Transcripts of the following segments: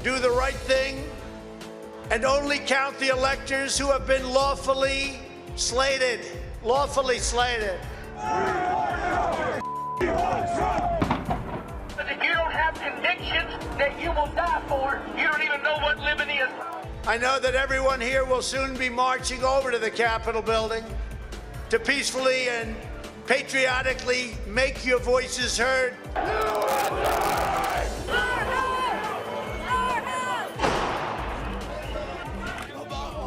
do the right thing, and only count the electors who have been lawfully slated. Lawfully slated. But if you don't have convictions that you will die for, you don't even know what living is. I know that everyone here will soon be marching over to the Capitol building to peacefully and patriotically make your voices heard.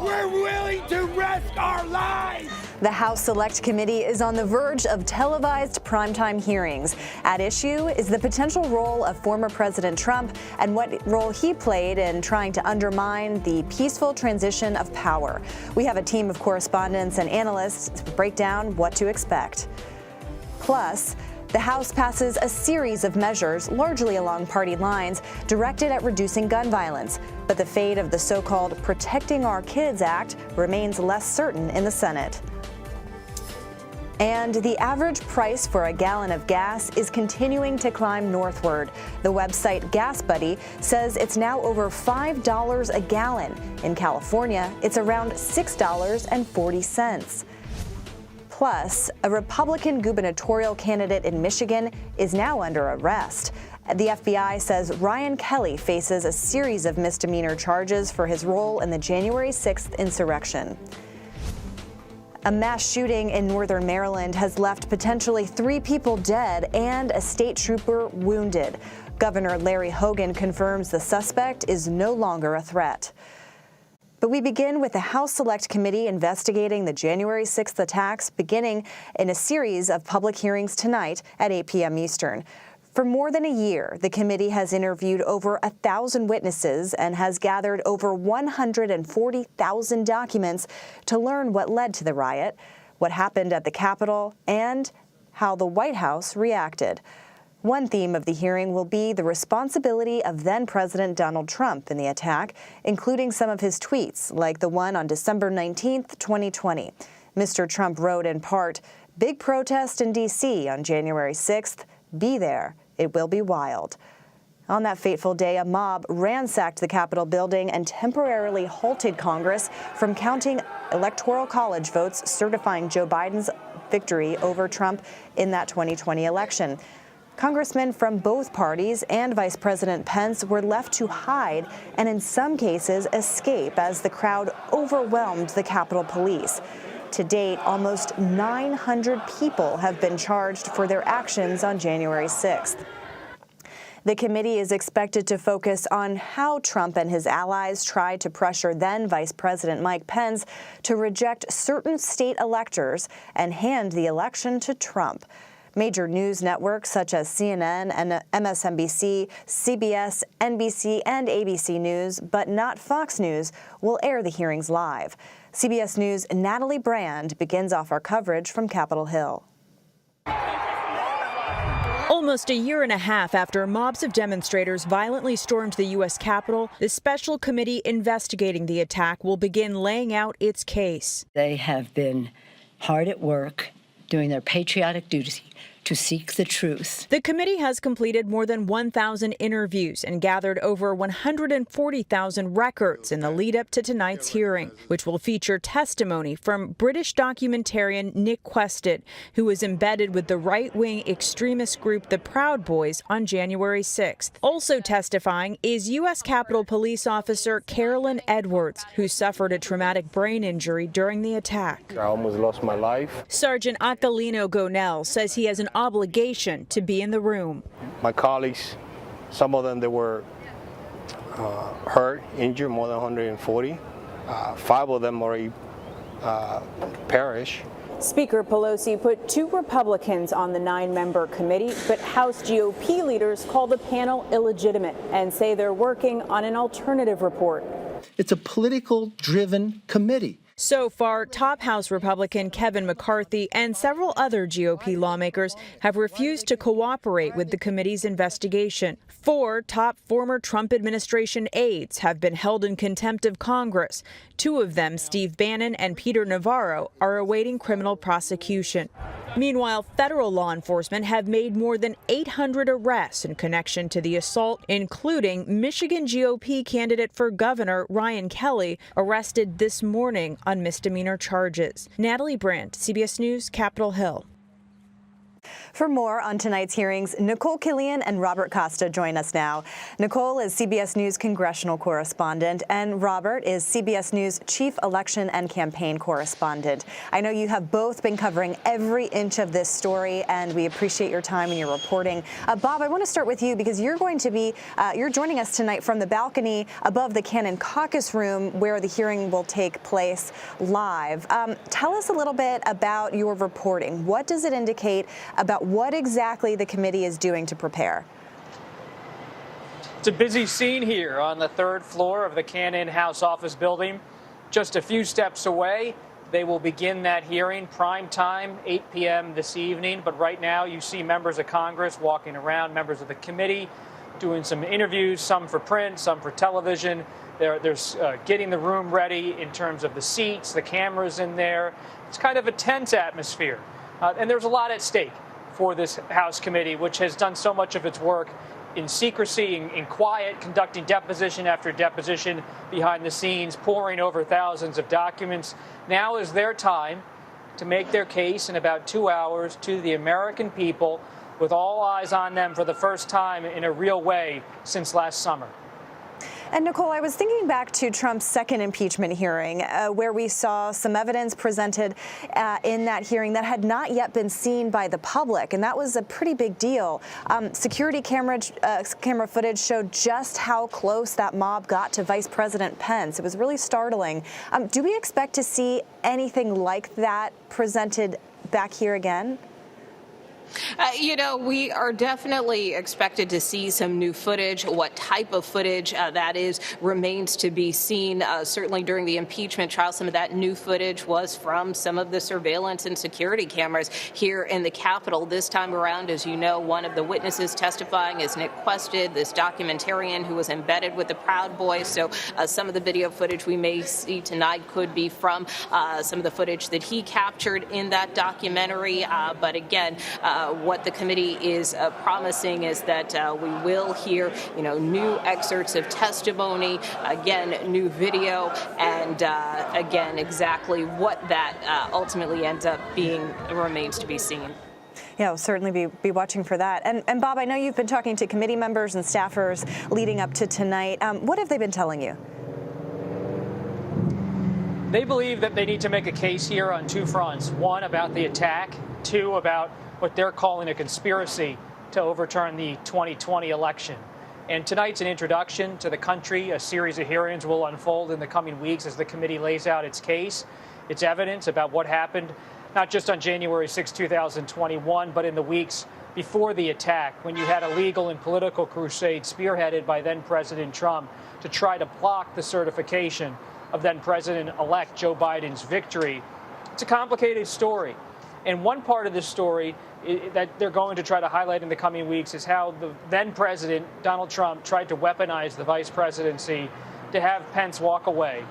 We're willing to risk our lives. The House Select Committee is on the verge of televised primetime hearings. At issue is the potential role of former President Trump and what role he played in trying to undermine the peaceful transition of power. We have a team of correspondents and analysts to break down what to expect. Plus, the House passes a series of measures, largely along party lines, directed at reducing gun violence. But the fate of the so-called Protecting Our Kids Act remains less certain in the Senate. And the average price for a gallon of gas is continuing to climb northward. The website Gas Buddy says it's now over $5 a gallon. In California, it's around $6.40. Plus, a Republican gubernatorial candidate in Michigan is now under arrest. The FBI says Ryan Kelly faces a series of misdemeanor charges for his role in the January 6th insurrection. A mass shooting in northern Maryland has left potentially 3 people dead and a state trooper wounded. Governor Larry Hogan confirms the suspect is no longer a threat. But we begin with the House Select Committee investigating the January 6th attacks, beginning in a series of public hearings tonight at 8 p.m. Eastern. For more than a year, the committee has interviewed over 1,000 witnesses and has gathered over 140,000 documents to learn what led to the riot, what happened at the Capitol, and how the White House reacted. One theme of the hearing will be the responsibility of then-President Donald Trump in the attack, including some of his tweets, like the one on December 19, 2020. Mr. Trump wrote in part, "Big protest in D.C. on January 6th. Be there. It will be wild." On that fateful day, a mob ransacked the Capitol building and temporarily halted Congress from counting Electoral College votes certifying Joe Biden's victory over Trump in that 2020 election. Congressmen from both parties and Vice President Pence were left to hide and in some cases escape as the crowd overwhelmed the Capitol Police. To date, almost 900 people have been charged for their actions on January 6th. The committee is expected to focus on how Trump and his allies tried to pressure then Vice President Mike Pence to reject certain state electors and hand the election to Trump. Major news networks such as CNN and MSNBC, CBS, NBC, and ABC News, but not Fox News, will air the hearings live. CBS News' Natalie Brand begins off our coverage from Capitol Hill. Almost a year and a half after mobs of demonstrators violently stormed the U.S. Capitol, the special committee investigating the attack will begin laying out its case. They have been hard at work doing their patriotic duty to seek the truth. The committee has completed more than 1,000 interviews and gathered over 140,000 records in the lead up to tonight's hearing, which will feature testimony from British documentarian Nick Quested, who was embedded with the right-wing extremist group the Proud Boys on January 6th. Also testifying is U.S. Capitol Police Officer Carolyn Edwards, who suffered a traumatic brain injury during the attack. I almost lost my life. Sergeant Aquilino Gonell says he has an obligation to be in the room. My colleagues, some of them they were hurt, injured, more than 140. 5 of them already perished. Speaker Pelosi put 2 Republicans on the 9-member committee, but House GOP leaders call the panel illegitimate and say they're working on an alternative report. It's a political-driven committee. So far, top House Republican Kevin McCarthy and several other GOP lawmakers have refused to cooperate with the committee's investigation. 4 top former Trump administration aides have been held in contempt of Congress. 2 of them, Steve Bannon and Peter Navarro, are awaiting criminal prosecution. Meanwhile, federal law enforcement have made more than 800 arrests in connection to the assault, including Michigan GOP candidate for governor Ryan Kelly, arrested this morning on misdemeanor charges. Natalie Brandt, CBS News, Capitol Hill. For more on tonight's hearings, Nicole Killian and Robert Costa join us now. Nicole is CBS News congressional correspondent, and Robert is CBS News chief election and campaign correspondent. I know you have both been covering every inch of this story, and we appreciate your time and your reporting. Bob, I want to start with you because you're going to be you're joining us tonight from the balcony above the Cannon Caucus Room, where the hearing will take place live. Tell us a little bit about your reporting. What does it indicate about what exactly the committee is doing to prepare? It's a busy scene here on the third floor of the Cannon House Office building. Just a few steps away, they will begin that hearing, prime time, 8 p.m. this evening. But right now, you see members of Congress walking around, members of the committee doing some interviews, some for print, some for television. They're getting the room ready in terms of the seats, the cameras in there. It's kind of a tense atmosphere. And there's a lot at stake for this House committee, which has done so much of its work in secrecy, in quiet, conducting deposition after deposition behind the scenes, poring over thousands of documents. Now is their time to make their case in about 2 hours to the American people, with all eyes on them for the first time in a real way since last summer. And Nicole, I was thinking back to Trump's second impeachment hearing, where we saw some evidence presented in that hearing that had not yet been seen by the public, and that was a pretty big deal. Security camera footage showed just how close that mob got to Vice President Pence. It was really startling. Do we expect to see anything like that presented back here again? We are definitely expected to see some new footage. What type of footage that is remains to be seen. Certainly during the impeachment trial, some of that new footage was from some of the surveillance and security cameras here in the Capitol. This time around, as you know, one of the witnesses testifying is Nick Quested, this documentarian who was embedded with the Proud Boys. So some of the video footage we may see tonight could be from some of the footage that he captured in that documentary. But again, what the committee is promising is that we will hear, new excerpts of testimony, again, new video, and again, exactly what that ultimately ends up being remains to be seen. Yeah, we'll certainly be watching for that. And Bob, I know you've been talking to committee members and staffers leading up to tonight. What have they been telling you? They believe that they need to make a case here on two fronts. One, about the attack. Two, about what they're calling a conspiracy to overturn the 2020 election. And tonight's an introduction to the country. A series of hearings will unfold in the coming weeks as the committee lays out its case, its evidence about what happened, not just on January 6, 2021, but in the weeks before the attack, when you had a legal and political crusade spearheaded by then-President Trump to try to block the certification of then-President-elect Joe Biden's victory. It's a complicated story. And one part of this story that they're going to try to highlight in the coming weeks is how the then-president, Donald Trump, tried to weaponize the vice presidency to have Pence walk away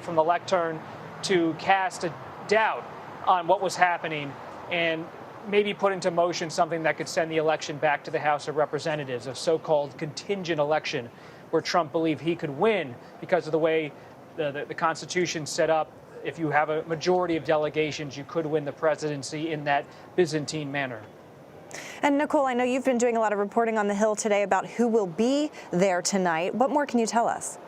from the lectern, to cast a doubt on what was happening and maybe put into motion something that could send the election back to the House of Representatives, a so-called contingent election where Trump believed he could win because of the way the Constitution set up. If you have a majority of delegations, you could win the presidency in that Byzantine manner. And Nicole, I know you've been doing a lot of reporting on the Hill today about who will be there tonight. What more can you tell us?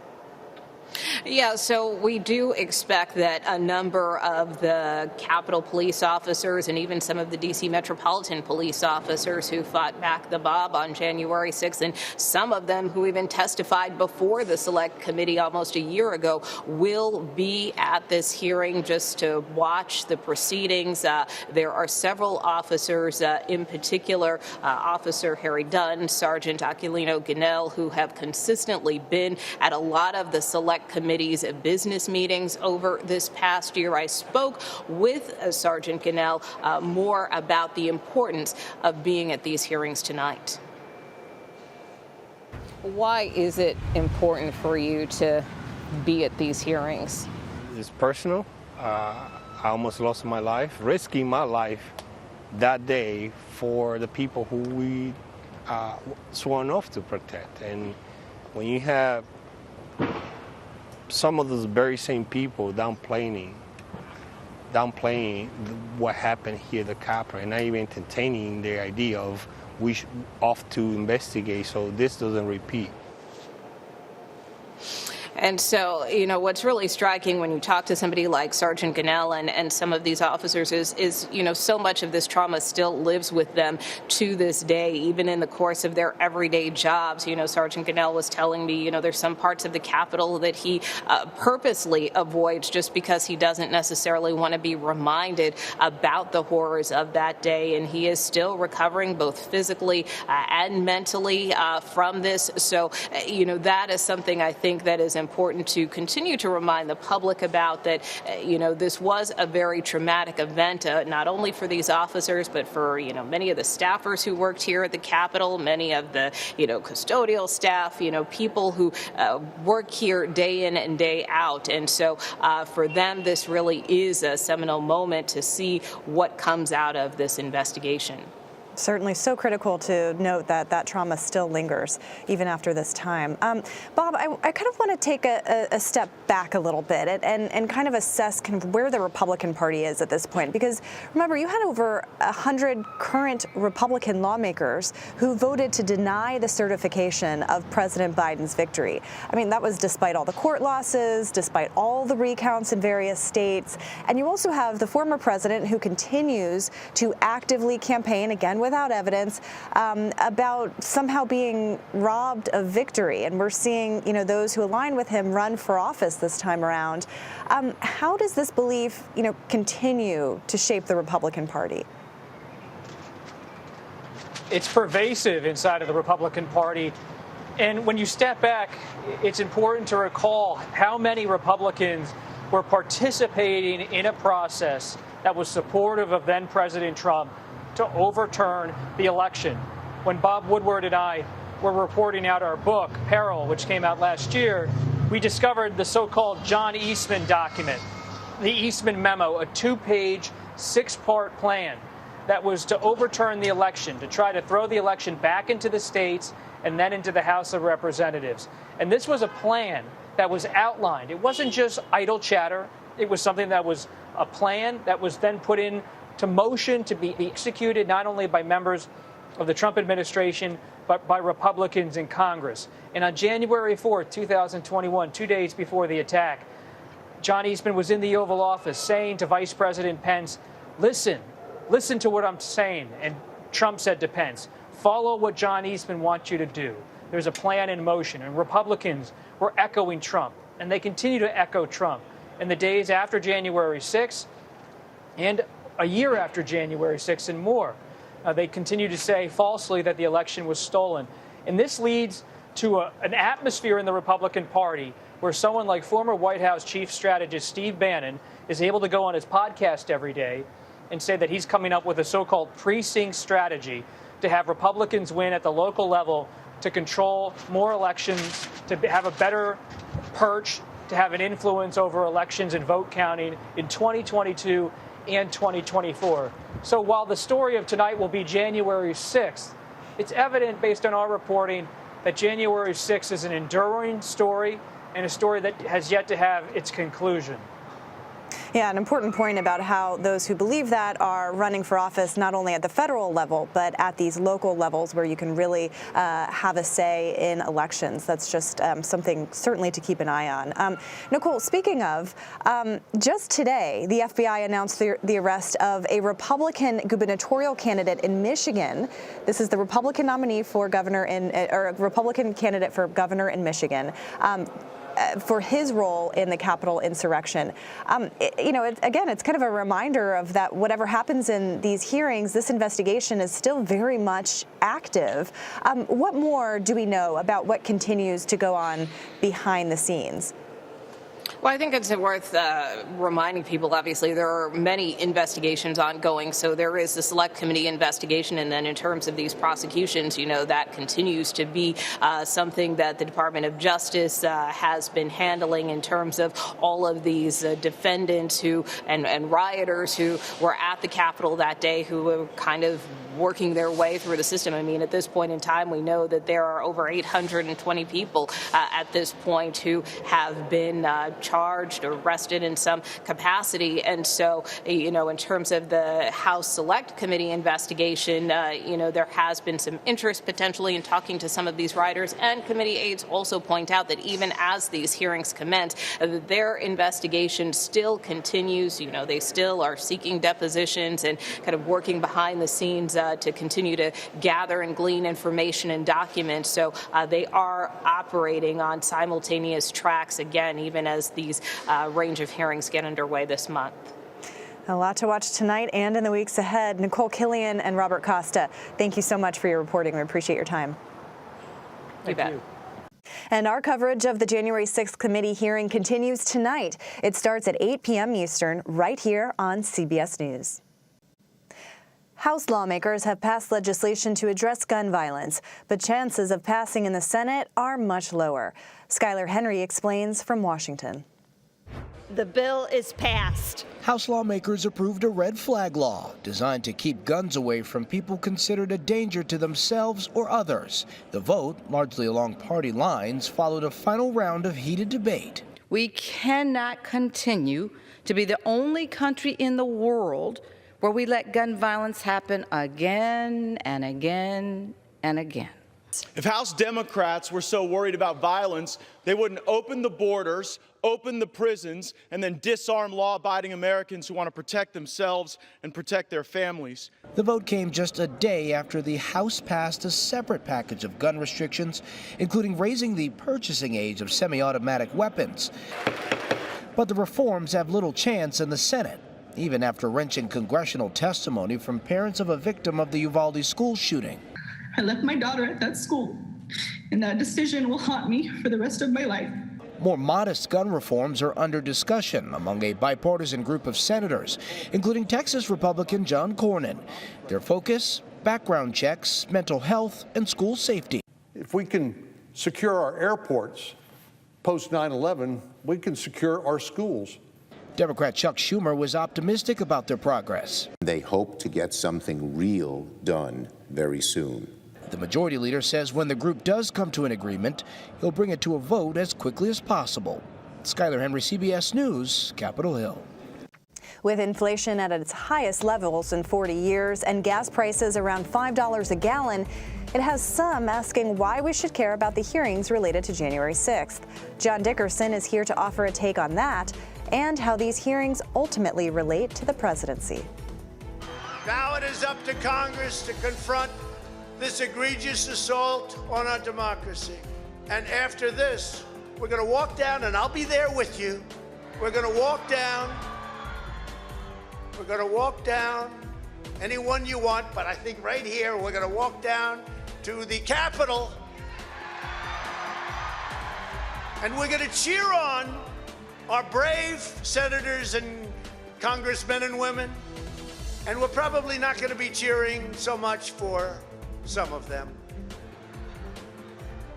Yeah, so we do expect that a number of the Capitol police officers and even some of the D.C. Metropolitan police officers who fought back the mob on January 6th, and some of them who even testified before the Select Committee almost a year ago, will be at this hearing just to watch the proceedings. There are several officers, in particular, Officer Harry Dunn, Sergeant Aquilino Gonell, who have consistently been at a lot of the Select Committee's business meetings over this past year. I spoke with Sergeant Gonell more about the importance of being at these hearings tonight. Why is it important for you to be at these hearings? It's personal. I almost lost my life, risking my life that day for the people who we sworn oath to protect. And when you have some of those very same people downplaying what happened here at the Capitol and not even entertaining the idea of we should off to investigate so this doesn't repeat. And so, you know, what's really striking when you talk to somebody like Sergeant Gonell and some of these officers is, you know, so much of this trauma still lives with them to this day, even in the course of their everyday jobs. You know, Sergeant Gonell was telling me, you know, there's some parts of the Capitol that he purposely avoids just because he doesn't necessarily want to be reminded about the horrors of that day. And he is still recovering both physically and mentally from this. So, you know, that is something I think that is important to continue to remind the public about, that, you know, this was a very traumatic event, not only for these officers, but for, you know, many of the staffers who worked here at the Capitol, many of the, you know, custodial staff, you know, people who work here day in and day out. And so for them, this really is a seminal moment to see what comes out of this investigation. Certainly so critical to note that that trauma still lingers even after this time. Bob, I kind of want to take a step back a little bit and kind of assess kind of where the Republican Party is at this point. Because remember, you had over 100 current Republican lawmakers who voted to deny the certification of President Biden's victory. I mean, that was despite all the court losses, despite all the recounts in various states. And you also have the former president who continues to actively campaign, again without evidence, about somehow being robbed of victory. And we're seeing, you know, those who align with him run for office this time around. How does this belief, you know, continue to shape the Republican Party? It's pervasive inside of the Republican Party. And when you step back, it's important to recall how many Republicans were participating in a process that was supportive of then President Trump to overturn the election. When Bob Woodward and I were reporting out our book, Peril, which came out last year, we discovered the so-called John Eastman document, the Eastman memo, a 2-page, 6-part plan that was to overturn the election, to try to throw the election back into the states and then into the House of Representatives. And this was a plan that was outlined. It wasn't just idle chatter. It was something that was a plan that was then put in to motion to be executed not only by members of the Trump administration, but by Republicans in Congress. And on January 4th, 2021, 2 days before the attack, John Eastman was in the Oval Office saying to Vice President Pence, listen to what I'm saying. And Trump said to Pence, follow what John Eastman wants you to do. There's a plan in motion. And Republicans were echoing Trump, and they continue to echo Trump in the days after January 6th and a year after January 6th and more. They continue to say falsely that the election was stolen. And this leads to an atmosphere in the Republican Party where someone like former White House chief strategist Steve Bannon is able to go on his podcast every day and say that he's coming up with a so-called precinct strategy to have Republicans win at the local level, to control more elections, to have a better perch, to have an influence over elections and vote counting in 2022 and 2024. So while the story of tonight will be January 6th, it's evident based on our reporting that January 6th is an enduring story and a story that has yet to have its conclusion. Yeah, an important point about how those who believe that are running for office not only at the federal level, but at these local levels where you can really have a say in elections. That's just something certainly to keep an eye on. Nicole, speaking of, just today, the FBI announced the arrest of a Republican gubernatorial candidate in Michigan. This is the Republican nominee for governor or a Republican candidate for governor in Michigan. For his role in the Capitol insurrection. You know, again, it's kind of a reminder of that whatever happens in these hearings, this investigation is still very much active. What more do we know about what continues to go on behind the scenes? Well, I think it's worth reminding people, obviously, there are many investigations ongoing. So there is the select committee investigation. And then in terms of these prosecutions, that continues to be something that the Department of Justice has been handling in terms of all of these defendants and rioters who were at the Capitol that day, who were kind of working their way through the system. I mean, at this point in time, we know that there are over 820 people at this point who have been charged or arrested in some capacity. And so, in terms of the House Select Committee investigation, there has been some interest potentially in talking to some of these rioters. And committee aides also point out that even as these hearings commence, their investigation still continues. They still are seeking depositions and kind of working behind the scenes to continue to gather and glean information and documents. So they are operating on simultaneous tracks again, even as these range of hearings get underway this month. A lot to watch tonight and in the weeks ahead. Nicole Killian and Robert Costa, thank you so much for your reporting. We appreciate your time. Thank you. And our coverage of the January 6th committee hearing continues tonight. It starts at 8 p.m. Eastern, right here on CBS News. House lawmakers have passed legislation to address gun violence, but chances of passing in the Senate are much lower. Skylar Henry explains from Washington. The bill is passed. House lawmakers approved a red flag law designed to keep guns away from people considered a danger to themselves or others. The vote, largely along party lines, followed a final round of heated debate. We cannot continue to be the only country in the world where we let gun violence happen again and again and again. If House Democrats were so worried about violence, they wouldn't open the borders, open the prisons, and then disarm law-abiding Americans who want to protect themselves and protect their families. The vote came just a day after the House passed a separate package of gun restrictions, including raising the purchasing age of semi-automatic weapons. But the reforms have little chance in the Senate, even after wrenching congressional testimony from parents of a victim of the Uvalde school shooting. I left my daughter at that school, and that decision will haunt me for the rest of my life. More modest gun reforms are under discussion among a bipartisan group of senators, including Texas Republican John Cornyn. Their focus, background checks, mental health, and school safety. If we can secure our airports post 9/11, we can secure our schools. Democrat Chuck Schumer was optimistic about their progress. They hope to get something real done very soon. The majority leader says when the group does come to an agreement, he'll bring it to a vote as quickly as possible. Skylar Henry, CBS News, Capitol Hill. With inflation at its highest levels in 40 years and gas prices around $5 a gallon, it has some asking why we should care about the hearings related to January 6th. John Dickerson is here to offer a take on that and how these hearings ultimately relate to the presidency. Now it is up to Congress to confront this egregious assault on our democracy. And after this, we're going to walk down, and I'll be there with you. We're going to walk down. We're going to walk down anyone you want, but I think right here we're going to walk down to the Capitol, and we're going to cheer on our brave senators and congressmen and women, and we're probably not going to be cheering so much for some of them,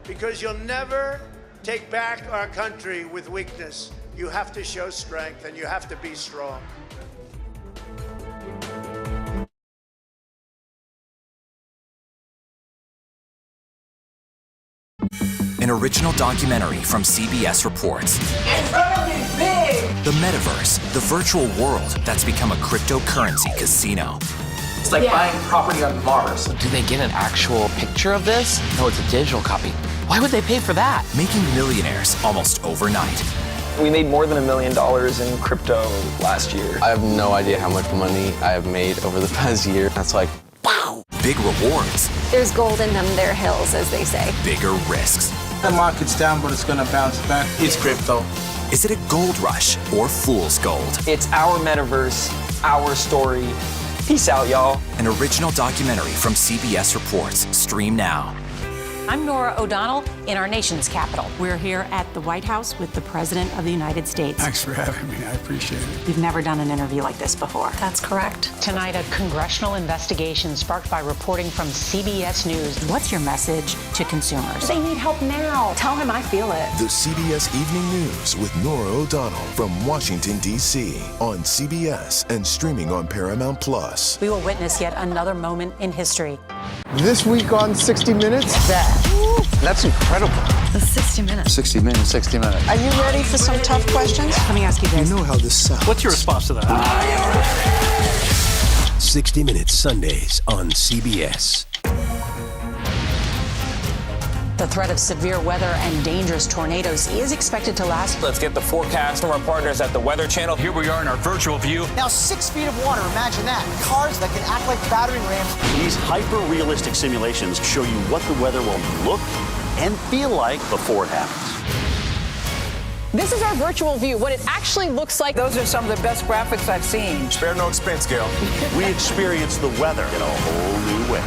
because you'll never take back our country with weakness. You have to show strength, and you have to be strong. An original documentary from CBS Reports. It's gonna be big! The metaverse, the virtual world that's become a cryptocurrency casino. It's like buying property on Mars. Do they get an actual picture of this? No, it's a digital copy. Why would they pay for that? Making millionaires almost overnight. We made more than $1 million in crypto last year. I have no idea how much money I have made over the past year. That's like, wow! Big rewards. There's gold in them, there hills, as they say. Bigger risks. The market's down, but it's gonna bounce back. It's crypto. Is it a gold rush or fool's gold? It's our metaverse, our story. Peace out, y'all. An original documentary from CBS Reports. Stream now. I'm Nora O'Donnell in our nation's capital. We're here at the White House with the President of the United States. Thanks for having me. I appreciate it. You've never done an interview like this before. That's correct. Tonight, a congressional investigation sparked by reporting from CBS News. What's your message to consumers? They need help now. Tell him I feel it. The CBS Evening News with Nora O'Donnell from Washington, D.C. on CBS and streaming on Paramount+. We will witness yet another moment in history. This week on 60 Minutes, That's incredible. The 60 Minutes. 60 minutes, 60 minutes. Are you ready for some tough questions? Let me ask you this. You know how this sounds. What's your response to that? 60 Minutes Sundays on CBS. The threat of severe weather and dangerous tornadoes is expected to last. Let's get the forecast from our partners at the Weather Channel. Here we are in our virtual view. Now 6 feet of water, imagine that. Cars that can act like battering rams. These hyper-realistic simulations show you what the weather will look and feel like before it happens. This is our virtual view, what it actually looks like. Those are some of the best graphics I've seen. Spare no expense, Gail. We experience the weather in a whole new way.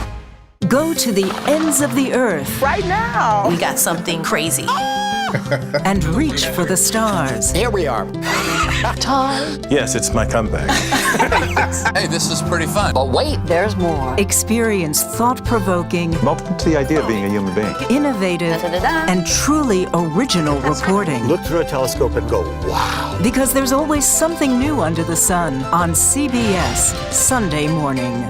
Go to the ends of the earth. Right now. We got something crazy. And reach for the stars. Here we are. Time. Yes, it's my comeback. Hey, this is pretty fun. But wait, there's more. Experience thought-provoking. I'm open to the idea of being a human being. Innovative and truly original reporting. Look through a telescope and go, wow. Because there's always something new under the sun on CBS Sunday morning.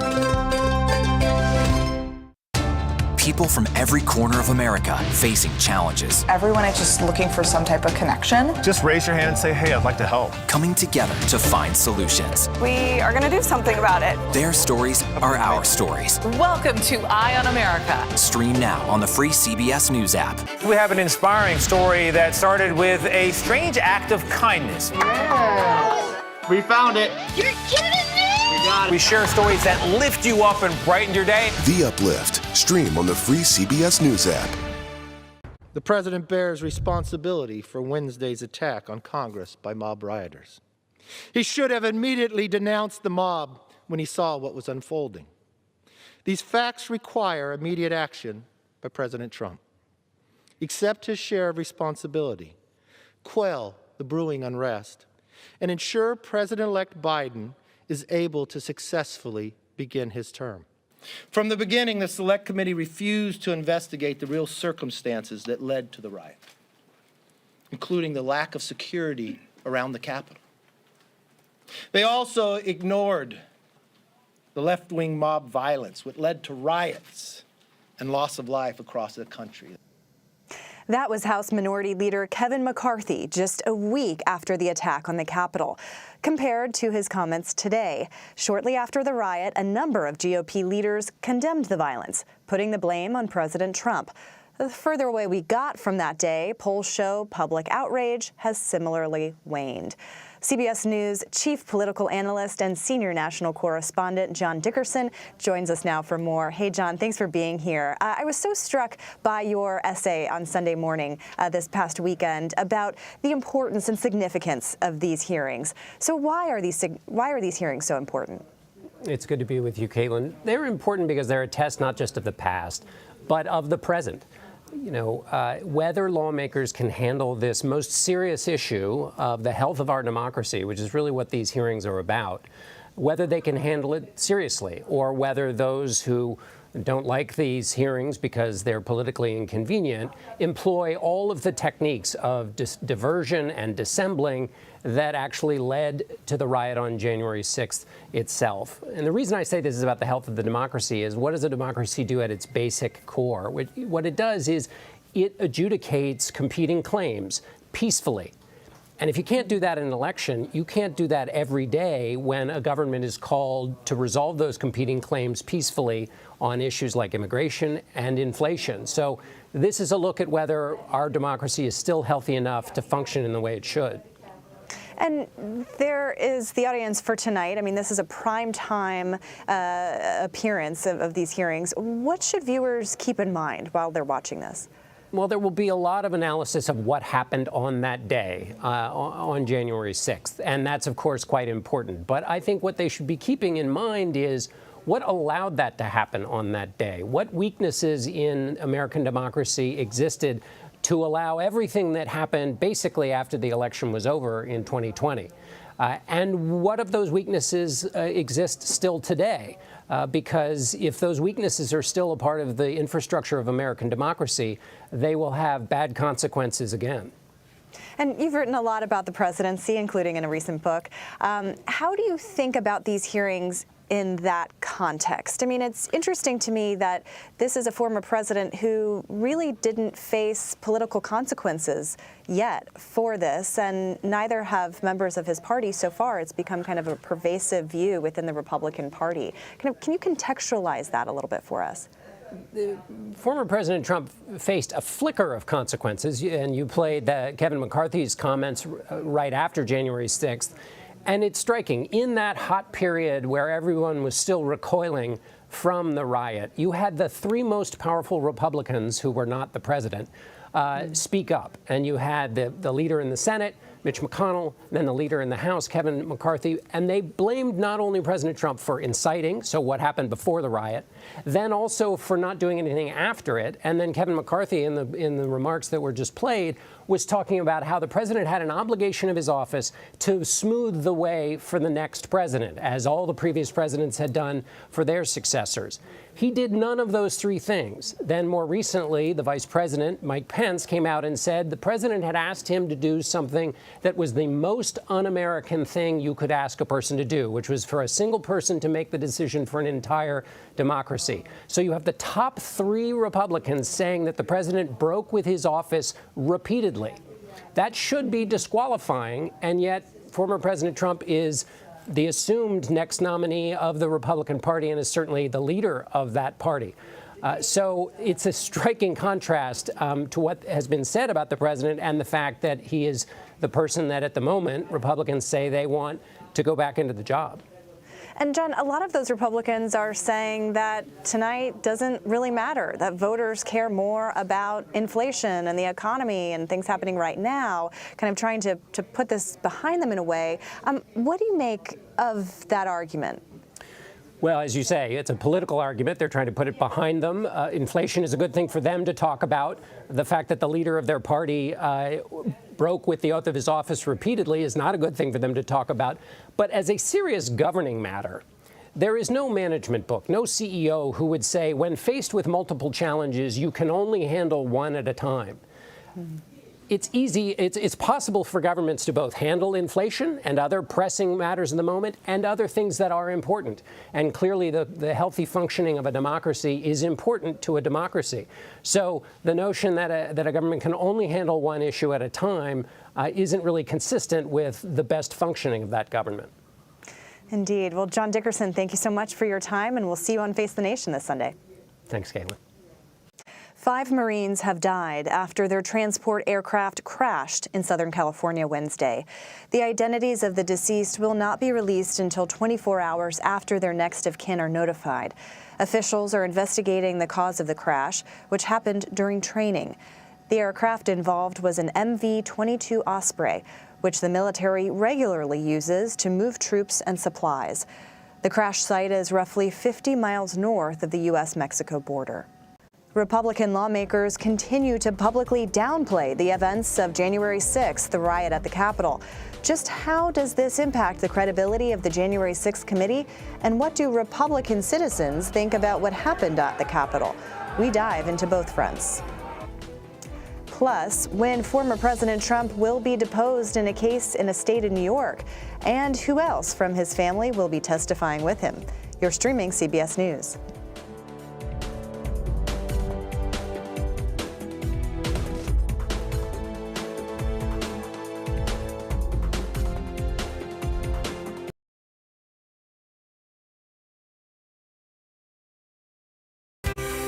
People from every corner of America facing challenges. Everyone is just looking for some type of connection. Just raise your hand and say, hey, I'd like to help. Coming together to find solutions. We are going to do something about it. Their stories are our stories. Welcome to Eye on America. Stream now on the free CBS News app. We have an inspiring story that started with a strange act of kindness. Yeah. We found it. You're kidding me! We share stories that lift you up and brighten your day. The Uplift. Stream on the free CBS News app. The president bears responsibility for Wednesday's attack on Congress by mob rioters. He should have immediately denounced the mob when he saw what was unfolding. These facts require immediate action by President Trump. Accept his share of responsibility, quell the brewing unrest, and ensure President-elect Biden is able to successfully begin his term. From the beginning, the Select Committee refused to investigate the real circumstances that led to the riot, including the lack of security around the Capitol. They also ignored the left-wing mob violence, which led to riots and loss of life across the country. That was House Minority Leader Kevin McCarthy just a week after the attack on the Capitol, compared to his comments today. Shortly after the riot, a number of GOP leaders condemned the violence, putting the blame on President Trump. The further away we got from that day, polls show public outrage has similarly waned. CBS News chief political analyst and senior national correspondent John Dickerson joins us now for more. Hey, John, thanks for being here. I was so struck by your essay on Sunday morning this past weekend about the importance and significance of these hearings. So why are these hearings so important? It's good to be with you, Caitlin. They're important because they're a test not just of the past, but of the present. You know, whether lawmakers can handle this most serious issue of the health of our democracy, which is really what these hearings are about, whether they can handle it seriously, or whether those who don't like these hearings because they're politically inconvenient employ all of the techniques of diversion and dissembling that actually led to the riot on January 6th itself. And the reason I say this is about the health of the democracy is, what does a democracy do at its basic core? What it does is it adjudicates competing claims peacefully. And if you can't do that in an election, you can't do that every day when a government is called to resolve those competing claims peacefully on issues like immigration and inflation. So this is a look at whether our democracy is still healthy enough to function in the way it should. And there is the audience for tonight. I mean, this is a prime time appearance of these hearings. What should viewers keep in mind while they're watching this? Well, there will be a lot of analysis of what happened on that day, on January 6th. And that's, of course, quite important. But I think what they should be keeping in mind is What allowed that to happen on that day? What weaknesses in American democracy existed to allow everything that happened basically after the election was over in 2020? And what of those weaknesses exist still today? Because if those weaknesses are still a part of the infrastructure of American democracy, they will have bad consequences again. And you've written a lot about the presidency, including in a recent book. How do you think about these hearings in that context? I mean, it's interesting to me that this is a former president who really didn't face political consequences yet for this, and neither have members of his party so far. It's become kind of a pervasive view within the Republican Party. Can you contextualize that a little bit for us? Former President Trump faced a flicker of consequences, and you played Kevin McCarthy's comments right after January 6th. And it's striking. In that hot period where everyone was still recoiling from the riot, you had the three most powerful Republicans who were not the president speak up. And you had the leader in the Senate, Mitch McConnell, then the leader in the House, Kevin McCarthy, and they blamed not only President Trump for inciting, so what happened before the riot, then also for not doing anything after it. And then Kevin McCarthy, in the remarks that were just played, was talking about how the president had an obligation of his office to smooth the way for the next president, as all the previous presidents had done for their successors. He did none of those three things. Then more recently, the vice president, Mike Pence, came out and said the president had asked him to do something that was the most un-American thing you could ask a person to do, which was for a single person to make the decision for an entire democracy. So you have the top three Republicans saying that the president broke with his office repeatedly. That should be disqualifying, and yet former President Trump is the assumed next nominee of the Republican Party and is certainly the leader of that party. So it's a striking contrast to what has been said about the president and the fact that he is the person that at the moment Republicans say they want to go back into the job. And John, a lot of those Republicans are saying that tonight doesn't really matter, that voters care more about inflation and the economy and things happening right now, kind of trying to put this behind them in a way. What do you make of that argument? Well, as you say, it's a political argument. They're trying to put it behind them. Inflation is a good thing for them to talk about. The fact that the leader of their party broke with the oath of his office repeatedly is not a good thing for them to talk about. But as a serious governing matter, there is no management book, no CEO who would say, when faced with multiple challenges, you can only handle one at a time. It's easy. It's possible for governments to both handle inflation and other pressing matters in the moment and other things that are important. And clearly, the healthy functioning of a democracy is important to a democracy. So the notion that a government can only handle one issue at a time isn't really consistent with the best functioning of that government. Indeed. Well, John Dickerson, thank you so much for your time, and we'll see you on Face the Nation this Sunday. Thanks, Caitlin. 5 Marines have died after their transport aircraft crashed in Southern California Wednesday. The identities of the deceased will not be released until 24 hours after their next of kin are notified. Officials are investigating the cause of the crash, which happened during training. The aircraft involved was an MV-22 Osprey, which the military regularly uses to move troops and supplies. The crash site is roughly 50 miles north of the U.S.-Mexico border. Republican lawmakers continue to publicly downplay the events of January 6th, the riot at the Capitol. Just how does this impact the credibility of the January 6th committee? And what do Republican citizens think about what happened at the Capitol? We dive into both fronts. Plus, when former President Trump will be deposed in a case in a state in New York, and who else from his family will be testifying with him. You're streaming CBS News.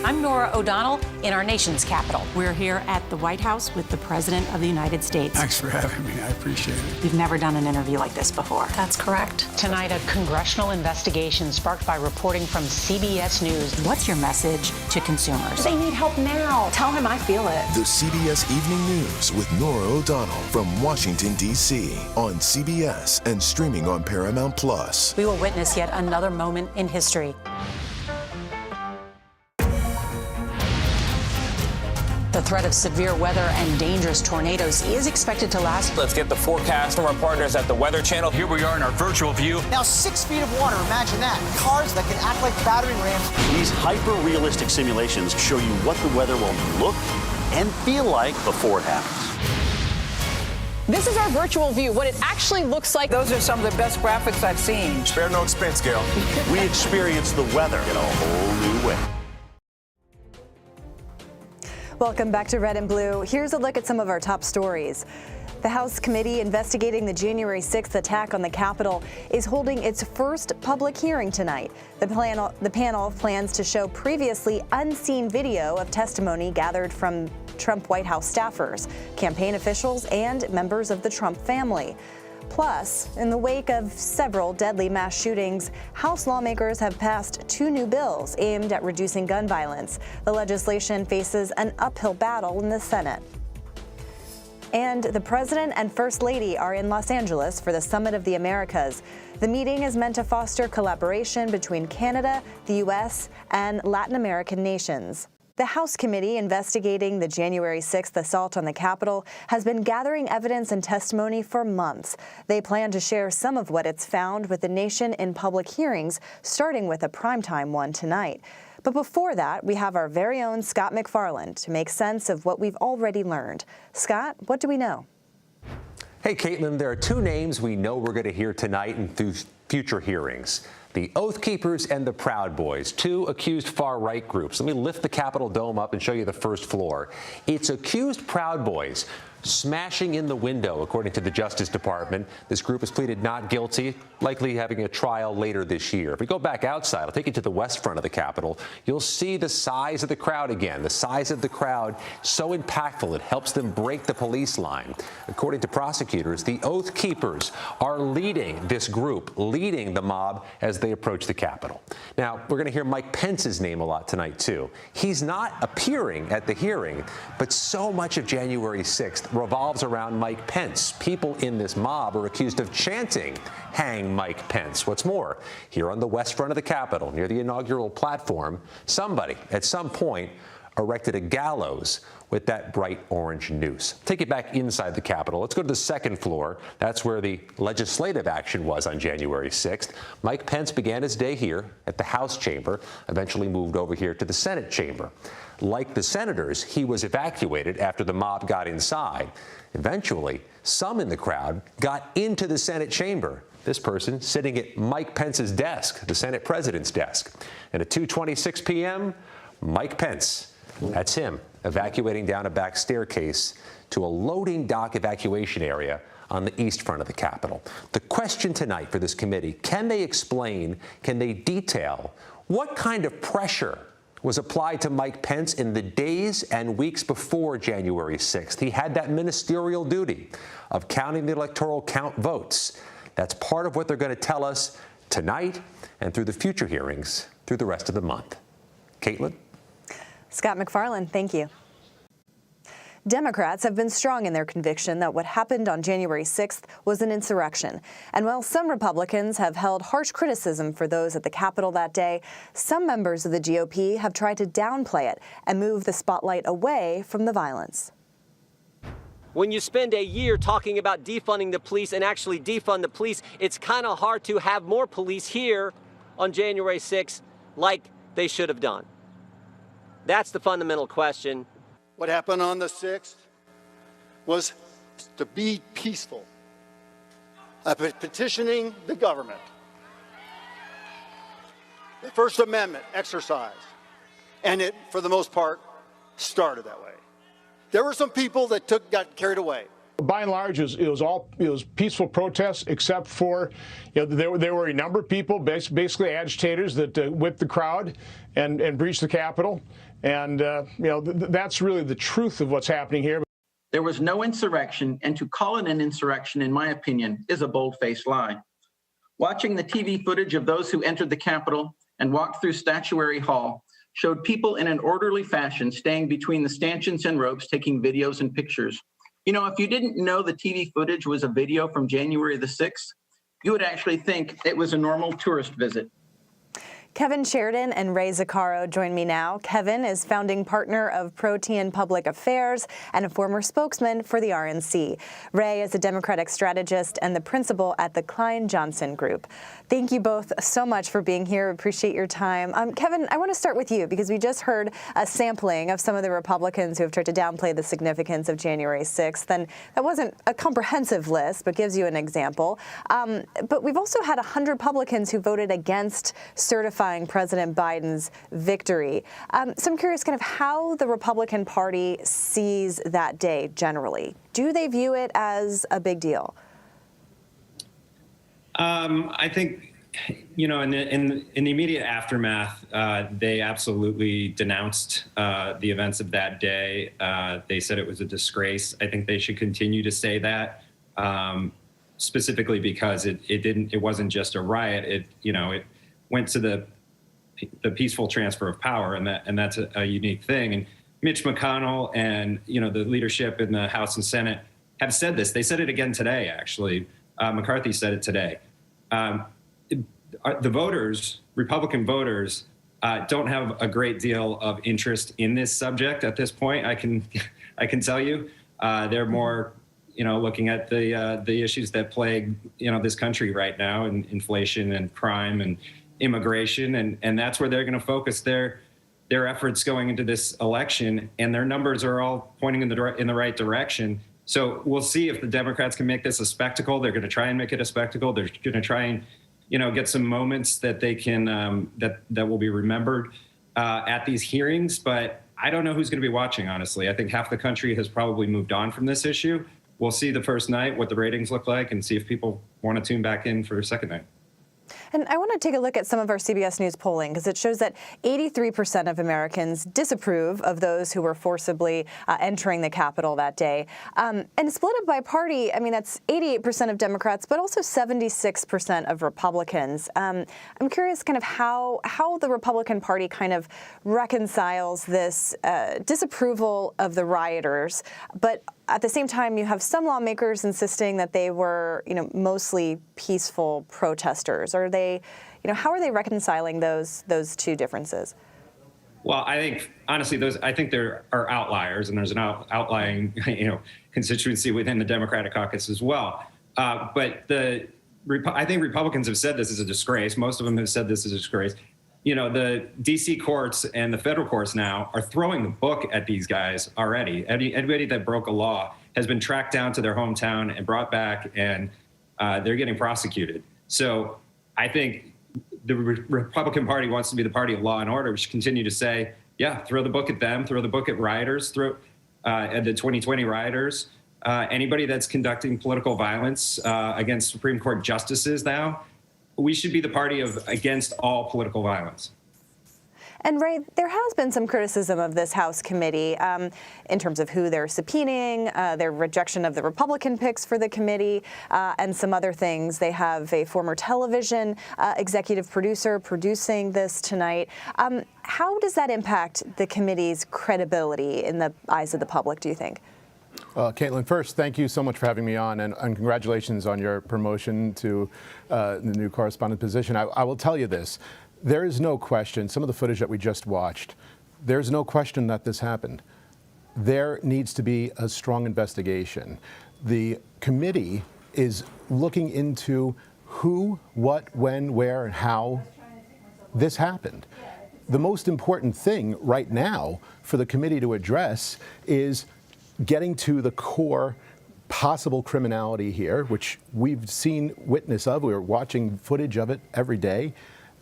I'm Nora O'Donnell in our nation's capital. We're here at the White House with the President of the United States. Thanks for having me. I appreciate it. We've never done an interview like this before. That's correct. Tonight, a congressional investigation sparked by reporting from CBS News. What's your message to consumers? They need help now. Tell him I feel it. The CBS Evening News with Nora O'Donnell from Washington, D.C. on CBS and streaming on Paramount+. We will witness yet another moment in history. The threat of severe weather and dangerous tornadoes is expected to last. Let's get the forecast from our partners at the Weather Channel. Here we are in our virtual view. Now 6 feet of water, imagine that. Cars that can act like battering rams. These hyper-realistic simulations show you what the weather will look and feel like before it happens. This is our virtual view, what it actually looks like. Those are some of the best graphics I've seen. Spare no expense, Gail. We experience the weather in a whole new way. Welcome back to Red and Blue. Here's a look at some of our top stories. The House committee investigating the January 6th attack on the Capitol is holding its first public hearing tonight. The panel plans to show previously unseen video of testimony gathered from Trump White House staffers, campaign officials, and members of the Trump family. Plus, in the wake of several deadly mass shootings, House lawmakers have passed 2 new bills aimed at reducing gun violence. The legislation faces an uphill battle in the Senate. And the President and First Lady are in Los Angeles for the Summit of the Americas. The meeting is meant to foster collaboration between Canada, the U.S., and Latin American nations. The House committee investigating the January 6th assault on the Capitol has been gathering evidence and testimony for months. They plan to share some of what it's found with the nation in public hearings, starting with a primetime one tonight. But before that, we have our very own Scott McFarland to make sense of what we've already learned. Scott, what do we know? Hey, Caitlin, there are 2 names we know we're going to hear tonight and through future hearings. The Oath Keepers and the Proud Boys, 2 accused far-right groups. Let me lift the Capitol dome up and show you the first floor. It's accused Proud Boys smashing in the window, according to the Justice Department. This group has pleaded not guilty, likely having a trial later this year. If we go back outside, I'll take you to the west front of the Capitol. You'll see the size of the crowd again. The size of the crowd, so impactful, it helps them break the police line. According to prosecutors, the Oath Keepers are leading this group, leading the mob as they approach the Capitol. Now, we're going to hear Mike Pence's name a lot tonight, too. He's not appearing at the hearing, but so much of January 6th revolves around Mike Pence. People in this mob are accused of chanting, "Hang Mike Pence." What's more, here on the west front of the Capitol, near the inaugural platform, somebody at some point erected a gallows with that bright orange noose. Take it back inside the Capitol. Let's go to the second floor. That's where the legislative action was on January 6th. Mike Pence began his day here at the House chamber, eventually moved over here to the Senate chamber. Like the senators, he was evacuated after the mob got inside. Eventually, some in the crowd got into the Senate chamber. This person sitting at Mike Pence's desk, the Senate president's desk. And at 2:26 p.m., Mike Pence, that's him, evacuating down a back staircase to a loading dock evacuation area on the east front of the Capitol. The question tonight for this committee, can they explain, can they detail what kind of pressure was applied to Mike Pence in the days and weeks before January 6th? He had that ministerial duty of counting the electoral count votes. That's part of what they're going to tell us tonight and through the future hearings through the rest of the month. Caitlin? Scott McFarland, thank you. Democrats have been strong in their conviction that what happened on January 6th was an insurrection. And while some Republicans have held harsh criticism for those at the Capitol that day, some members of the GOP have tried to downplay it and move the spotlight away from the violence. When you spend a year talking about defunding the police and actually defund the police, it's kind of hard to have more police here on January 6th like they should have done. That's the fundamental question. What happened on the 6th was to be peaceful, petitioning the government. The First Amendment exercised, and it, for the most part, started that way. There were some people that got carried away. By and large, it was peaceful protests, except for, there were a number of people, basically agitators, that whipped the crowd and breached the Capitol. And that's really the truth of what's happening here. There was no insurrection, and to call it an insurrection, in my opinion, is a bold-faced lie. Watching the TV footage of those who entered the Capitol and walked through Statuary Hall showed people in an orderly fashion staying between the stanchions and ropes taking videos and pictures. You know, if you didn't know the TV footage was a video from January the 6th, you would actually think it was a normal tourist visit. Kevin Sheridan and Ray Zaccaro join me now. Kevin is founding partner of Protean Public Affairs and a former spokesman for the RNC. Ray is a Democratic strategist and the principal at the Klein Johnson Group. Thank you both so much for being here. Appreciate your time. Kevin, I want to start with you because we just heard a sampling of some of the Republicans who have tried to downplay the significance of January 6th. And that wasn't a comprehensive list, but gives you an example. But we've also had 100 Republicans who voted against certifying President Biden's victory. So I'm curious kind of how the Republican Party sees that day generally. Do they view it as a big deal? I think, you know, in the immediate aftermath, they absolutely denounced the events of that day. They said it was a disgrace. I think they should continue to say that, specifically because it wasn't just a riot. It went to the peaceful transfer of power, and that's a unique thing. And Mitch McConnell and the leadership in the House and Senate have said this. They said it again today, actually. McCarthy said it today. The voters, Republican voters, don't have a great deal of interest in this subject at this point. I can tell you, they're more looking at the issues that plague this country right now, and inflation and crime and immigration, and that's where they're going to focus their efforts going into this election, and their numbers are all pointing in the right direction. So we'll see if the Democrats can make this a spectacle. They're going to try and make it a spectacle. They're going to try and get some moments that they can that will be remembered at these hearings. But I don't know who's going to be watching, honestly. I think half the country has probably moved on from this issue. We'll see the first night what the ratings look like and see if people want to tune back in for a second night. And I want to take a look at some of our CBS News polling because it shows that 83% of Americans disapprove of those who were forcibly entering the Capitol that day. And split up by party, I mean, that's 88% of Democrats, but also 76% of Republicans. I'm curious kind of how the Republican Party kind of reconciles this disapproval of the rioters, but at the same time, you have some lawmakers insisting that they were, mostly peaceful protesters. Are they, how are they reconciling those two differences? Well, I think, honestly, I think there are outliers, and there's an outlying, constituency within the Democratic caucus as well. But I think Republicans have said this is a disgrace. Most of them have said this is a disgrace. The D.C. courts and the federal courts now are throwing the book at these guys already. Anybody that broke a law has been tracked down to their hometown and brought back, and they're getting prosecuted. So I think the Republican Party wants to be the party of law and order. We should continue to say, yeah, throw the book at them, throw the book at rioters, at the 2020 rioters, anybody that's conducting political violence against Supreme Court justices now. We should be the party against all political violence. And Ray, there has been some criticism of this House committee in terms of who they're subpoenaing, their rejection of the Republican picks for the committee, and some other things. They have a former television executive producer producing this tonight. How does that impact the committee's credibility in the eyes of the public, do you think? Caitlin, first, thank you so much for having me on, and congratulations on your promotion to the new correspondent position. I will tell you this. There is no question, some of the footage that we just watched, there's no question that this happened. There needs to be a strong investigation. The committee is looking into who, what, when, where, and how this happened. The most important thing right now for the committee to address is getting to the core possible criminality here, which we've seen witness of. We're watching footage of it every day.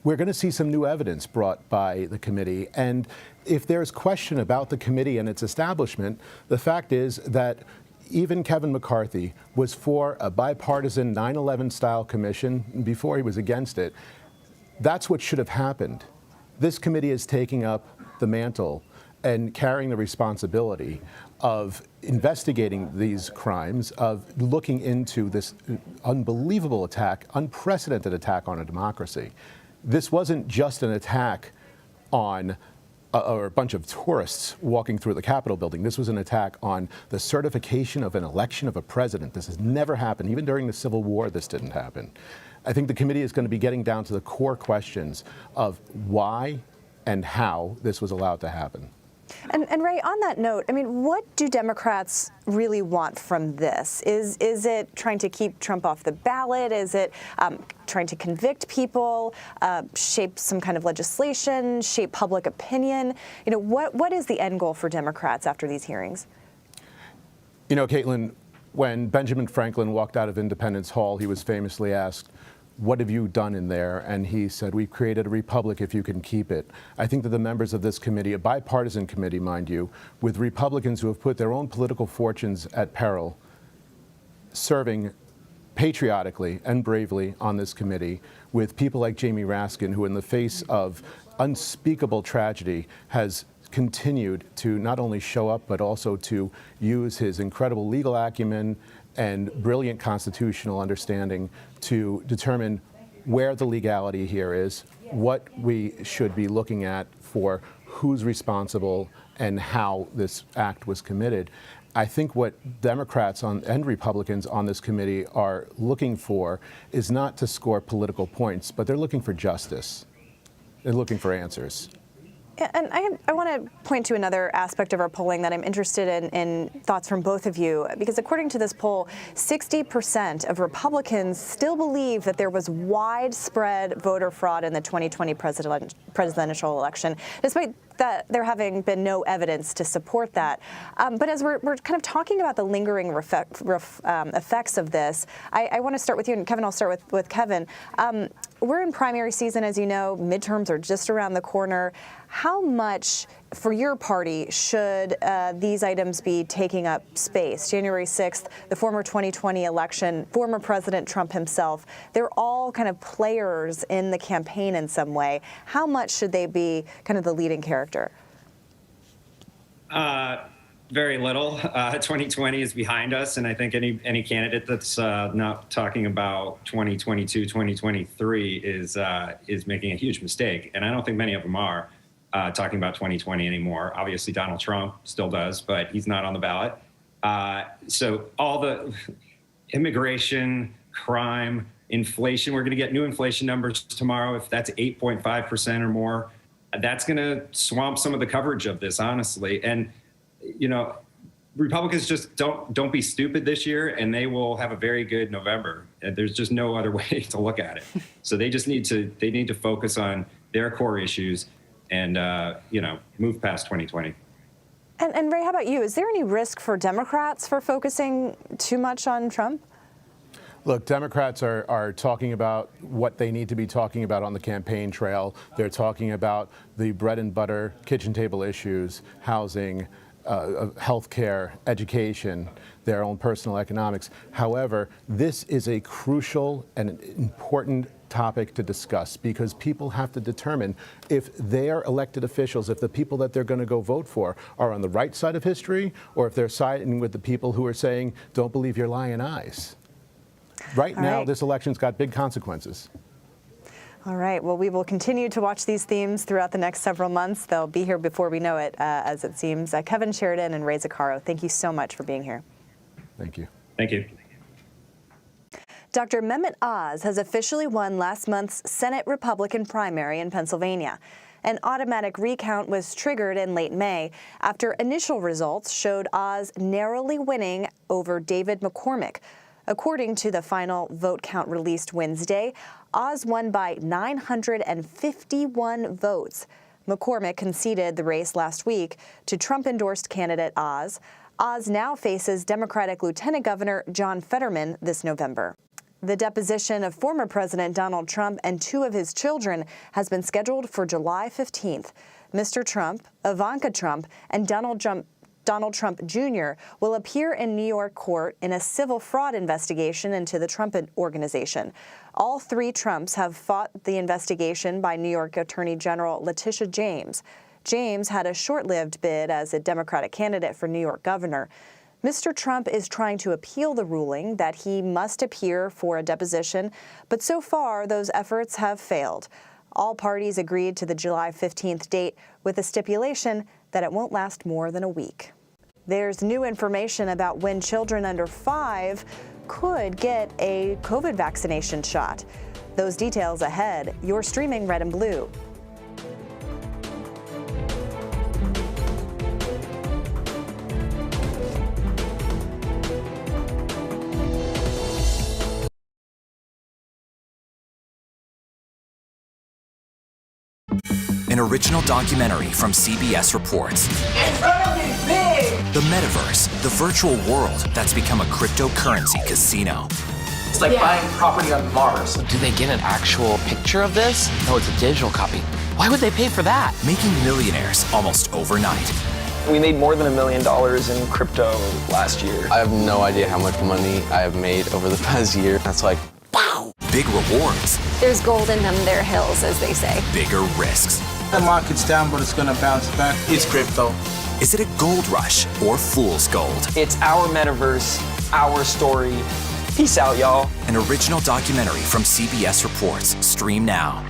We're going to see some new evidence brought by the committee. And if there's question about the committee and its establishment, the fact is that even Kevin McCarthy was for a bipartisan 9/11 style commission before he was against it. That's what should have happened. This committee is taking up the mantle and carrying the responsibility of investigating these crimes, of looking into this unbelievable attack, unprecedented attack on a democracy. This wasn't just an attack on or a bunch of tourists walking through the Capitol building. This was an attack on the certification of an election of a president. This has never happened. Even during the Civil War, this didn't happen. I think the committee is going to be getting down to the core questions of why and how this was allowed to happen. And Ray, on that note, I mean, what do Democrats really want from this? Is it trying to keep Trump off the ballot? Is it trying to convict people, shape some kind of legislation, shape public opinion? You know, what is the end goal for Democrats after these hearings? You know, Caitlin, when Benjamin Franklin walked out of Independence Hall, he was famously asked, "What have you done in there?" And he said, "We've created a republic if you can keep it." I think that the members of this committee, a bipartisan committee, mind you, with Republicans who have put their own political fortunes at peril, serving patriotically and bravely on this committee, with people like Jamie Raskin, who in the face of unspeakable tragedy has continued to not only show up, but also to use his incredible legal acumen and brilliant constitutional understanding to determine where the legality here is, what we should be looking at for who's responsible and how this act was committed. I think what Democrats and Republicans on this committee are looking for is not to score political points, but they're looking for justice. They're looking for answers. And I want to point to another aspect of our polling that I'm interested in thoughts from both of you, because according to this poll, 60% of Republicans still believe that there was widespread voter fraud in the 2020 presidential election, despite that there having been no evidence to support that. But as we're kind of talking about the lingering effects of this, I want to start with you, and Kevin, I'll start with Kevin. We're in primary season, as you know. Midterms are just around the corner. How much, for your party, should these items be taking up space? January 6th, the former 2020 election, former President Trump himself, they're all kind of players in the campaign in some way. How much should they be kind of the leading character? Very little. 2020 is behind us, and I think any candidate that's not talking about 2022, 2023 is making a huge mistake, and I don't think many of them are talking about 2020 anymore. Obviously, Donald Trump still does, but he's not on the ballot. So all the immigration, crime, inflation, we're going to get new inflation numbers tomorrow. If that's 8.5% or more, that's going to swamp some of the coverage of this, honestly. And you know, Republicans just don't be stupid this year, and they will have a very good November. And there's just no other way to look at it. So they just need to focus on their core issues and move past 2020. And Ray, how about you? Is there any risk for Democrats for focusing too much on Trump? Look, Democrats are talking about what they need to be talking about on the campaign trail. They're talking about the bread and butter, kitchen table issues, housing, health care, education, their own personal economics. However, this is a crucial and important topic to discuss because people have to determine if their elected officials, if the people that they're going to go vote for are on the right side of history, or if they're siding with the people who are saying, don't believe your lying eyes. Right now, this election's got big consequences. All right. Well, we will continue to watch these themes throughout the next several months. They'll be here before we know it, as it seems. Kevin Sheridan and Ray Zaccaro, thank you so much for being here. Thank you. Thank you. Dr. Mehmet Oz has officially won last month's Senate Republican primary in Pennsylvania. An automatic recount was triggered in late May after initial results showed Oz narrowly winning over David McCormick. According to the final vote count released Wednesday, Oz won by 951 votes. McCormick conceded the race last week to Trump-endorsed candidate Oz. Oz now faces Democratic Lieutenant Governor John Fetterman this November. The deposition of former President Donald Trump and two of his children has been scheduled for July 15th. Mr. Trump, Ivanka Trump, and Donald Trump Jr. will appear in New York court in a civil fraud investigation into the Trump Organization. All three Trumps have fought the investigation by New York Attorney General Letitia James. James had a short-lived bid as a Democratic candidate for New York governor. Mr. Trump is trying to appeal the ruling that he must appear for a deposition, but so far those efforts have failed. All parties agreed to the July 15th date with a stipulation that it won't last more than a week. There's new information about when children under 5 could get a COVID vaccination shot. Those details ahead. You're streaming Red and Blue. An original documentary from CBS reports. It's gonna be big! The metaverse, the virtual world that's become a cryptocurrency casino. It's like buying property on Mars. Do they get an actual picture of this? No, it's a digital copy. Why would they pay for that? Making millionaires almost overnight. We made more than $1 million in crypto last year. I have no idea how much money I have made over the past year. That's like, wow. Big rewards. There's gold in them, there hills, as they say. Bigger risks. The market's down, but it's gonna bounce back. It's crypto. Is it a gold rush or fool's gold? It's our metaverse, our story. Peace out, y'all. An original documentary from CBS Reports. Stream now.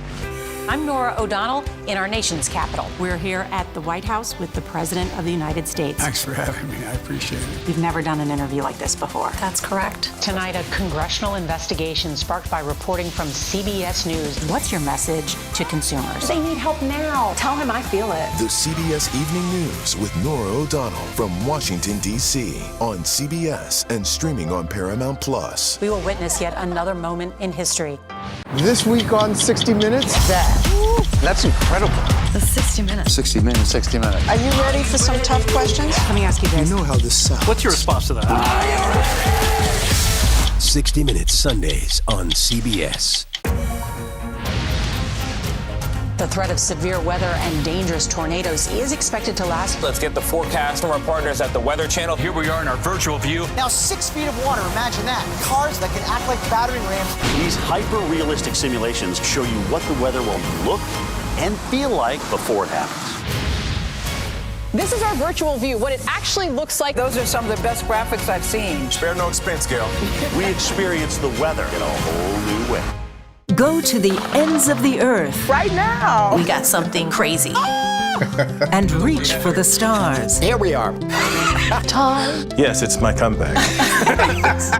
I'm Nora O'Donnell in our nation's capital. We're here at the White House with the President of the United States. Thanks for having me. I appreciate it. We've never done an interview like this before. That's correct. Tonight, a congressional investigation sparked by reporting from CBS News. What's your message to consumers? They need help now. Tell him I feel it. The CBS Evening News with Nora O'Donnell from Washington, D.C. on CBS and streaming on Paramount Plus. We will witness yet another moment in history. This week on 60 Minutes, that's incredible. The 60 Minutes. 60 Minutes, 60 Minutes. Are you ready for some tough questions? Let me ask you this. You know how this sounds. What's your response to that? 60 Minutes Sundays on CBS. The threat of severe weather and dangerous tornadoes is expected to last. Let's get the forecast from our partners at the Weather Channel. Here we are in our virtual view. Now 6 feet of water, imagine that. Cars that can act like battering rams. These hyper-realistic simulations show you what the weather will look and feel like before it happens. This is our virtual view, what it actually looks like. Those are some of the best graphics I've seen. Spare no expense, Gail. We experience the weather in a whole new way. Go to the ends of the earth Right now. We got something crazy. and reach for the stars. Here we are. Time. Yes, it's my comeback.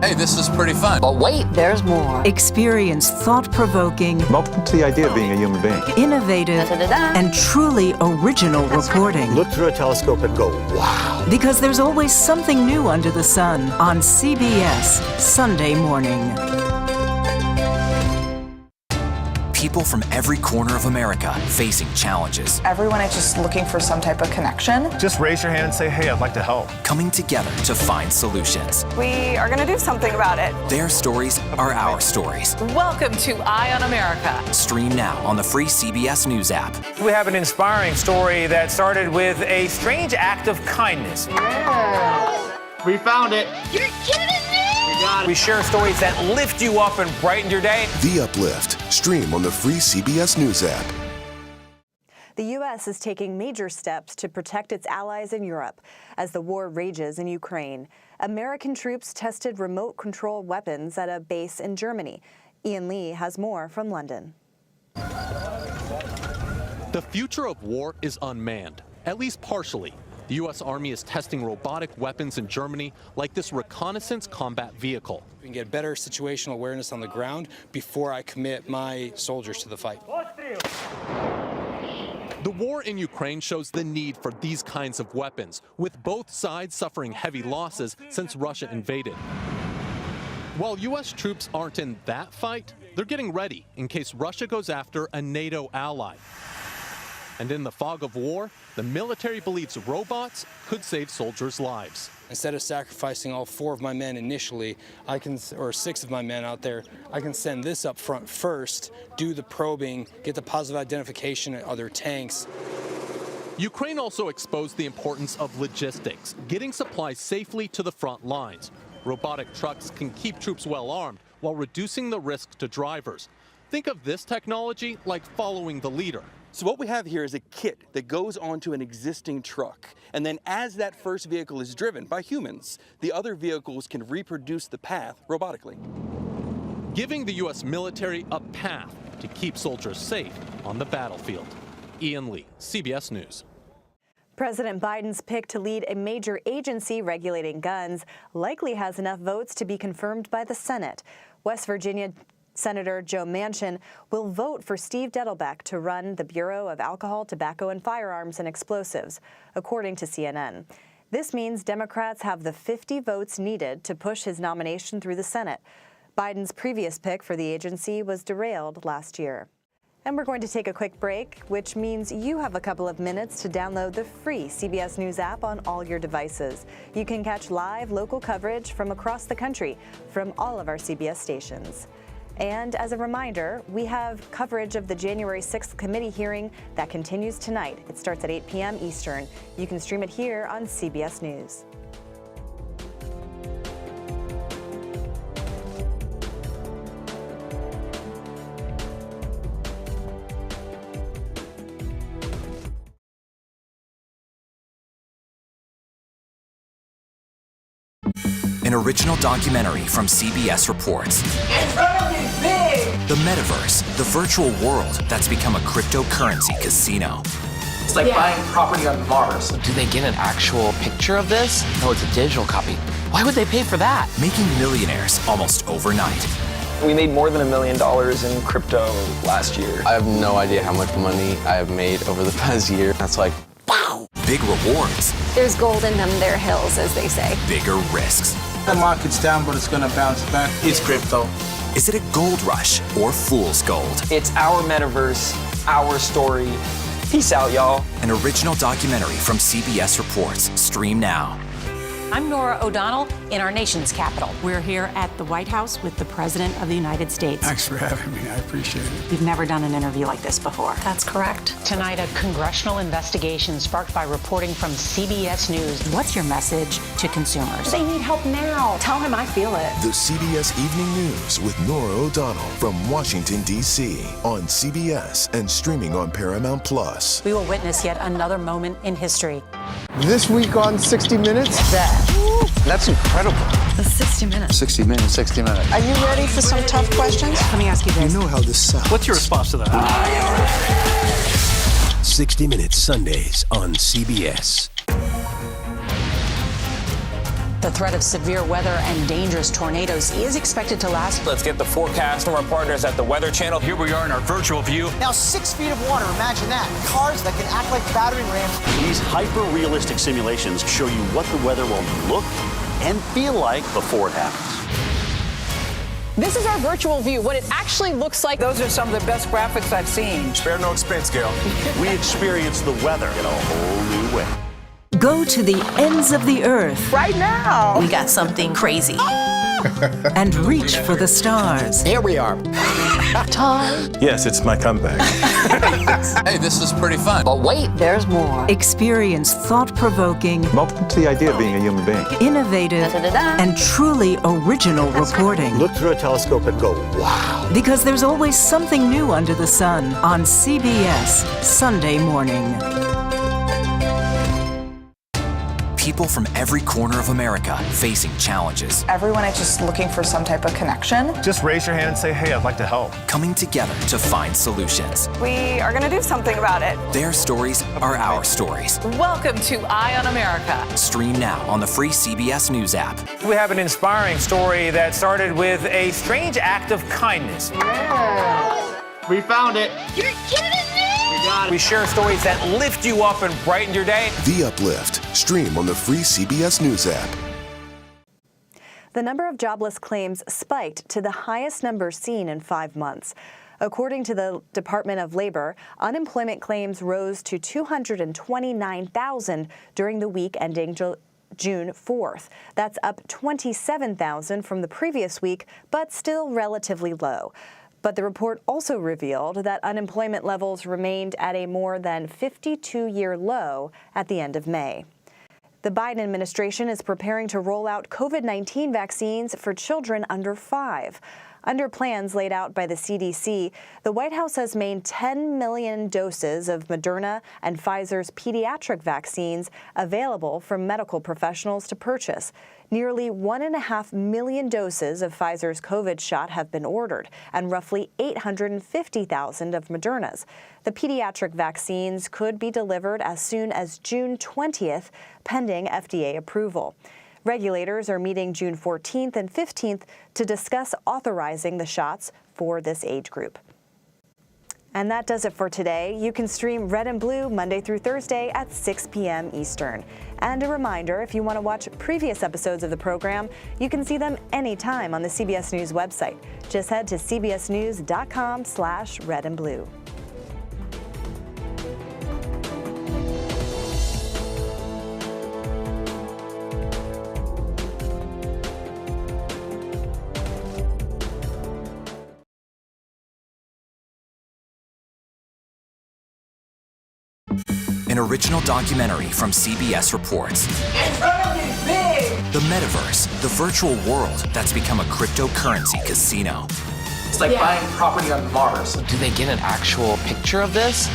Hey, this is pretty fun. But wait, there's more. Experience thought-provoking, Welcome to the idea of being a human being. innovative, Da-da-da-da. and truly original reporting. Look through a telescope and go, wow. Because there's always something new under the sun on CBS Sunday morning. People from every corner of America facing challenges. Everyone is just looking for some type of connection. Just raise your hand and say, hey, I'd like to help. Coming together to find solutions. We are going to do something about it. Their stories are our stories. Welcome to Eye on America. Stream now on the free CBS News app. We have an inspiring story that started with a strange act of kindness. We found it. You're kidding me! We share stories that lift you up and brighten your day. The Uplift. Stream on the free CBS News app. The U.S. is taking major steps to protect its allies in Europe as the war rages in Ukraine. American troops tested remote-controlled weapons at a base in Germany. Ian Lee has more from London. The future of war is unmanned, at least partially. The U.S. Army is testing robotic weapons in Germany, like this reconnaissance combat vehicle. We can get better situational awareness on the ground before I commit my soldiers to the fight. The war in Ukraine shows the need for these kinds of weapons, with both sides suffering heavy losses since Russia invaded. While U.S. troops aren't in that fight, they're getting ready in case Russia goes after a NATO ally. And in the fog of war, the military believes robots could save soldiers' lives. Instead of sacrificing all 4 of my men initially, or 6 of my men out there, I can send this up front first, do the probing, get the positive identification at other tanks. Ukraine also exposed the importance of logistics, getting supplies safely to the front lines. Robotic trucks can keep troops well armed while reducing the risk to drivers. Think of this technology like following the leader. So what we have here is a kit that goes onto an existing truck. And then as that first vehicle is driven by humans, the other vehicles can reproduce the path robotically. Giving the U.S. military a path to keep soldiers safe on the battlefield. Ian Lee, CBS News. President Biden's pick to lead a major agency regulating guns likely has enough votes to be confirmed by the Senate. West Virginia Senator Joe Manchin will vote for Steve Dettelbeck to run the Bureau of Alcohol, Tobacco, and Firearms and Explosives, according to CNN. This means Democrats have the 50 votes needed to push his nomination through the Senate. Biden's previous pick for the agency was derailed last year. And we're going to take a quick break, which means you have a couple of minutes to download the free CBS News app on all your devices. You can catch live local coverage from across the country from all of our CBS stations. And as a reminder, we have coverage of the January 6th committee hearing that continues tonight. It starts at 8 p.m. Eastern. You can stream it here on CBS News. An original documentary from CBS reports. Incredibly big! The metaverse, the virtual world that's become a cryptocurrency casino. It's like buying property on Mars. Do they get an actual picture of this? No, it's a digital copy. Why would they pay for that? Making millionaires almost overnight. We made more than $1 million in crypto last year. I have no idea how much money I have made over the past year. That's like, wow. Big rewards. There's gold in them there hills, as they say. Bigger risks. The market's down, but it's going to bounce back. It's crypto. Is it a gold rush or fool's gold? It's our metaverse, our story. Peace out, y'all. An original documentary from CBS Reports. Stream now. I'm Nora O'Donnell in our nation's capital. We're here at the White House with the President of the United States. Thanks for having me. I appreciate it. We've never done an interview like this before. That's correct. Tonight, a congressional investigation sparked by reporting from CBS News. What's your message to consumers? They need help now. Tell him I feel it. The CBS Evening News with Nora O'Donnell from Washington, D.C. on CBS and streaming on Paramount Plus. We will witness yet another moment in history. This week on 60 Minutes. That's incredible. The 60 Minutes. 60 Minutes. 60 Minutes. Are you ready for some tough questions? Let me ask you this. You know how this sounds. What's your response to that? 60 Minutes Sundays on CBS. The threat of severe weather and dangerous tornadoes is expected to last. Let's get the forecast from our partners at the Weather Channel. Here we are in our virtual view. Now 6 feet of water, imagine that. Cars that can act like battering rams. These hyper-realistic simulations show you what the weather will look and feel like before it happens. This is our virtual view, what it actually looks like. Those are some of the best graphics I've seen. Spare no expense, Gail. We experience the weather in a whole new way. Go to the ends of the earth. Right now. We got something crazy. And reach for the stars. Here we are. Time. Yes, it's my comeback. Hey, this is pretty fun. But wait, there's more. Experience thought-provoking, Welcome to the idea of being a human being. innovative, Da-da-da-da. and truly original reporting. Look through a telescope and go, wow. Because there's always something new under the sun on CBS Sunday morning. People from every corner of America facing challenges. Everyone is just looking for some type of connection. Just raise your hand and say, hey, I'd like to help. Coming together to find solutions. We are going to do something about it. Their stories are our stories. Welcome to Eye on America. Stream now on the free CBS News app. We have an inspiring story that started with a strange act of kindness. We found it. You're kidding me! We share stories that lift you up and brighten your day. The Uplift. Stream on the free CBS News app. The number of jobless claims spiked to the highest number seen in 5 months. According to the Department of Labor, unemployment claims rose to 229,000 during the week ending June 4th. That's up 27,000 from the previous week, but still relatively low. But the report also revealed that unemployment levels remained at a more than 52-year low at the end of May. The Biden administration is preparing to roll out COVID-19 vaccines for children under 5. Under plans laid out by the CDC, the White House has made 10 million doses of Moderna and Pfizer's pediatric vaccines available for medical professionals to purchase. Nearly 1.5 million doses of Pfizer's COVID shot have been ordered, and roughly 850,000 of Moderna's. The pediatric vaccines could be delivered as soon as June 20th, pending FDA approval. Regulators are meeting June 14th and 15th to discuss authorizing the shots for this age group. And that does it for today. You can stream Red and Blue Monday through Thursday at 6 p.m. Eastern. And a reminder, if you want to watch previous episodes of the program, you can see them anytime on the CBS News website. Just head to cbsnews.com/redandblue. An original documentary from CBS reports. It's gonna be big! The metaverse, the virtual world that's become a cryptocurrency casino. It's like buying property on Mars. Do they get an actual picture of this?